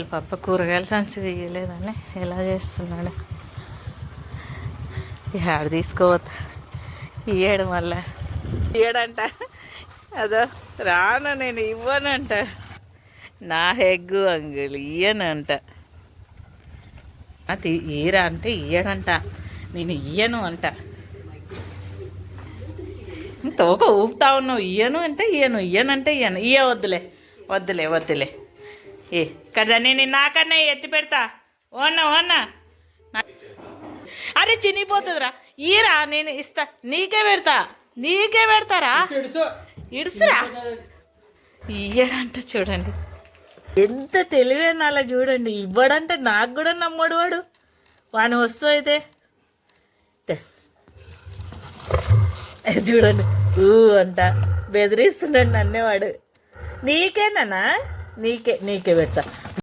పప్ప కూరగాయలు సంచి తీయలేదని ఎలా చేస్తున్నాడు. ఆడ తీసుకోవద్దు ఇయ్యాడు మళ్ళా ఇయ్యడంట. అదో రాను నేను ఇవ్వనంట. నా హెగ్గు అంగులు ఇయ్యనంట. అది ఈరా అంటే ఇయ్యడంట. నేను ఇయ్యను అంట. తోక ఊపుతా ఉన్నావు. ఇయ్యను అంటే ఇయ్యను, ఇయ్యనంటే ఇయ్యను. వద్దులే వద్దులే వద్దులే కదా. నేను నాకన్నా ఎత్తి పెడతా. ఓనా అరే చినిగిపోతుందిరా. ఈరా నేను ఇస్తా. నీకే పెడతారా. ఇడుసురా. ఇయ్యడంట. చూడండి ఎంత తెలివైన అలా చూడండి. ఇవ్వడంటే నాకు కూడా నమ్మడు వాడు. వాని వస్తువు అయితే చూడండి అంట బెదిరిస్తున్నాడు నన్నేవాడు. నీకేనా నీకే పెడతా.